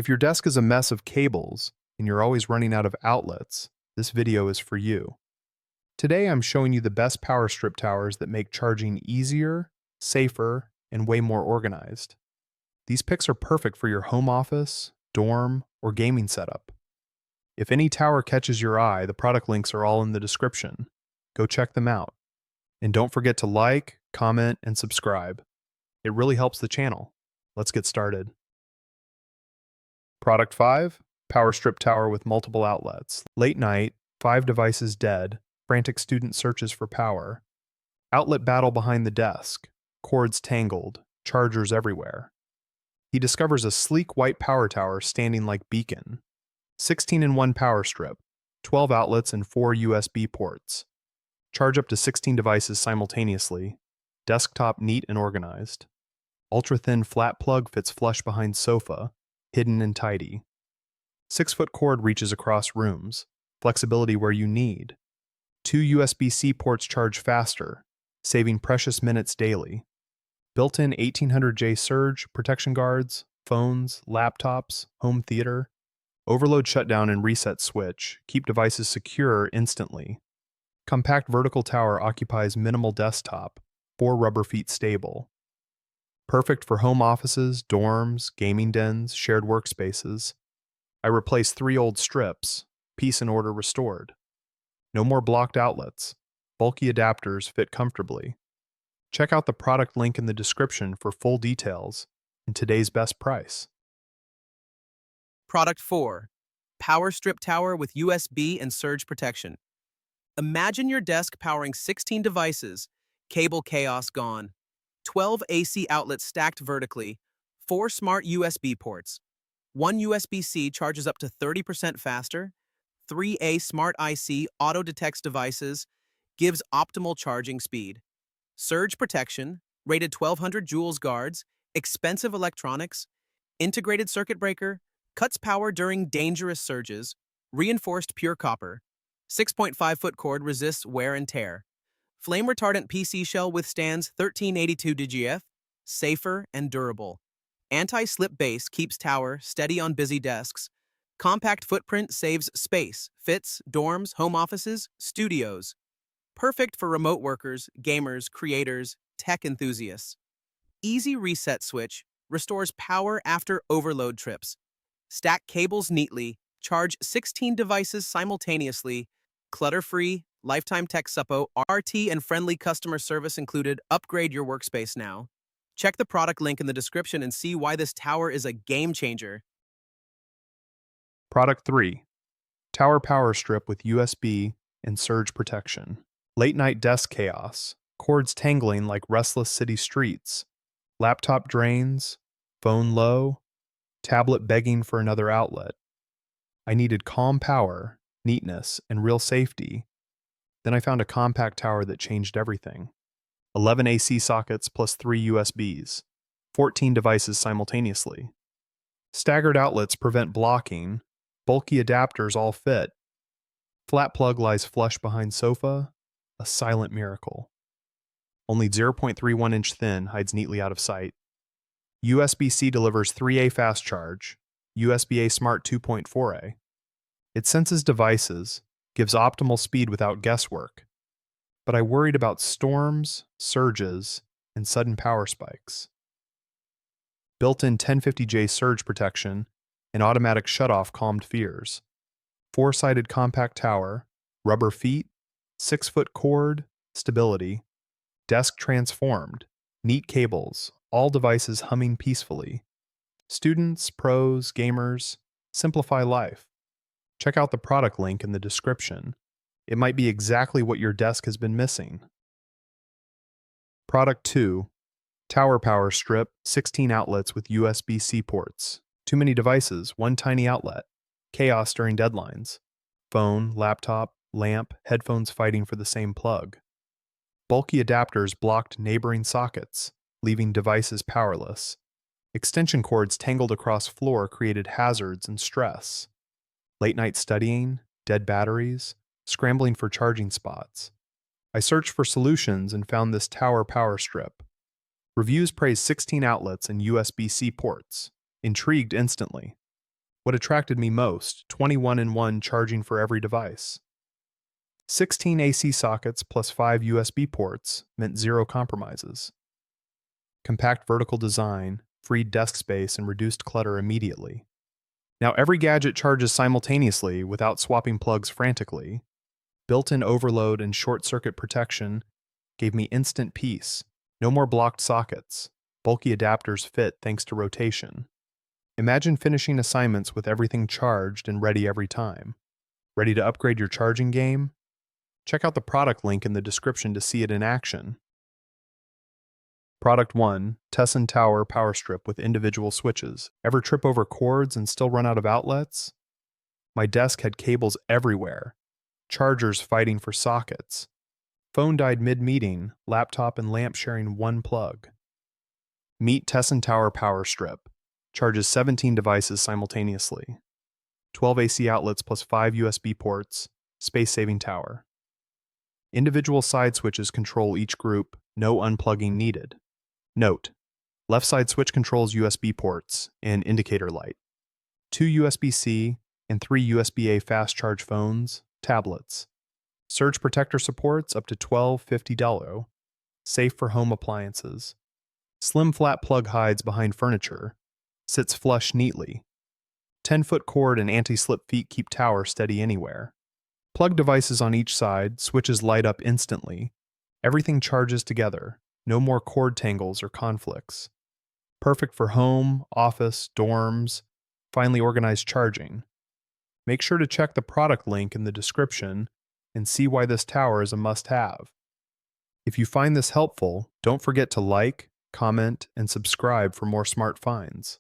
If your desk is a mess of cables and you're always running out of outlets, this video is for you. Today I'm showing you the best power strip towers that make charging easier, safer, and way more organized. These picks are perfect for your home office, dorm, or gaming setup. If any tower catches your eye, the product links are all in the description. Go check them out. And don't forget to like, comment, and subscribe. It really helps the channel. Let's get started. Product 5, Power Strip Tower with multiple outlets. Late night, 5 devices dead, frantic student searches for power. Outlet battle behind the desk, cords tangled, chargers everywhere. He discovers a sleek white power tower standing like beacon. 16-in-1 power strip, 12 outlets and 4 USB ports. Charge up to 16 devices simultaneously. Desktop neat and organized. Ultra-thin flat plug fits flush behind sofa, hidden and tidy. 6-foot cord reaches across rooms, flexibility where you need. 2 USB-C ports charge faster, saving precious minutes daily. Built-in 1800J surge, protection guards, phones, laptops, home theater. Overload shutdown and reset switch, keep devices secure instantly. Compact vertical tower occupies minimal desktop, 4 rubber feet stable. Perfect for home offices, dorms, gaming dens, shared workspaces. I replaced 3 old strips, peace and order restored. No more blocked outlets. Bulky adapters fit comfortably. Check out the product link in the description for full details and today's best price. Product 4. Power Strip Tower with USB and surge protection. Imagine your desk powering 16 devices, cable chaos gone. 12 AC outlets stacked vertically, 4 smart USB ports. 1 USB-C charges up to 30% faster. 3A Smart IC auto-detects devices, gives optimal charging speed. Surge protection, rated 1200 joules guards, expensive electronics, integrated circuit breaker, cuts power during dangerous surges, reinforced pure copper. 6.5-foot cord resists wear and tear. Flame retardant PC shell withstands 1382 DGF, safer and durable. Anti-slip base keeps tower steady on busy desks. Compact footprint saves space, fits dorms, home offices, studios. Perfect for remote workers, gamers, creators, tech enthusiasts. Easy reset switch restores power after overload trips. Stack cables neatly, charge 16 devices simultaneously, clutter-free, lifetime tech suppo, RT and friendly customer service included. Upgrade your workspace now. Check the product link in the description and see why this tower is a game changer. Product 3, Tower Power Strip with USB and surge protection. Late night desk chaos, cords tangling like restless city streets, laptop drains, phone low, tablet begging for another outlet. I needed calm power, neatness, and real safety. Then I found a compact tower that changed everything. 11 AC sockets plus 3 USBs, 14 devices simultaneously. Staggered outlets prevent blocking, bulky adapters all fit. Flat plug lies flush behind sofa, a silent miracle. Only 0.31-inch thin hides neatly out of sight. USB-C delivers 3A fast charge, USB-A Smart 2.4A. It senses devices, gives optimal speed without guesswork. But I worried about storms, surges, and sudden power spikes. Built-in 1050J surge protection and automatic shutoff calmed fears. 4-sided compact tower, rubber feet, 6-foot cord, stability, desk transformed, neat cables, all devices humming peacefully. Students, pros, gamers, simplify life. Check out the product link in the description. It might be exactly what your desk has been missing. Product 2, Tower Power Strip, 16 outlets with USB-C ports. Too many devices, 1 tiny outlet. Chaos during deadlines. Phone, laptop, lamp, headphones fighting for the same plug. Bulky adapters blocked neighboring sockets, leaving devices powerless. Extension cords tangled across floor created hazards and stress. Late night studying, dead batteries, scrambling for charging spots. I searched for solutions and found this tower power strip. Reviews praise 16 outlets and USB-C ports. Intrigued instantly. What attracted me most, 21-in-1 charging for every device. 16 AC sockets plus 5 USB ports meant zero compromises. Compact vertical design, freed desk space, and reduced clutter immediately. Now every gadget charges simultaneously without swapping plugs frantically. Built-in overload and short-circuit protection gave me instant peace. No more blocked sockets. Bulky adapters fit thanks to rotation. Imagine finishing assignments with everything charged and ready every time. Ready to upgrade your charging game? Check out the product link in the description to see it in action. Product 1, Tesson Tower Power Strip with individual switches. Ever trip over cords and still run out of outlets? My desk had cables everywhere, chargers fighting for sockets. Phone died mid-meeting, laptop and lamp sharing one plug. Meet Tesson Tower Power Strip. Charges 17 devices simultaneously. 12 AC outlets plus 5 USB ports, space-saving tower. Individual side switches control each group, no unplugging needed. Note: left side switch controls USB ports and indicator light. 2 USB-C and 3 USB-A fast charge phones, tablets. Surge protector supports up to 1250 delo. Safe for home appliances. Slim flat plug hides behind furniture. Sits flush neatly. 10-foot cord and anti-slip feet keep tower steady anywhere. Plug devices on each side, switches light up instantly. Everything charges together. No more cord tangles or conflicts. Perfect for home, office, dorms, finely organized charging. Make sure to check the product link in the description and see why this tower is a must-have. If you find this helpful, don't forget to like, comment, and subscribe for more smart finds.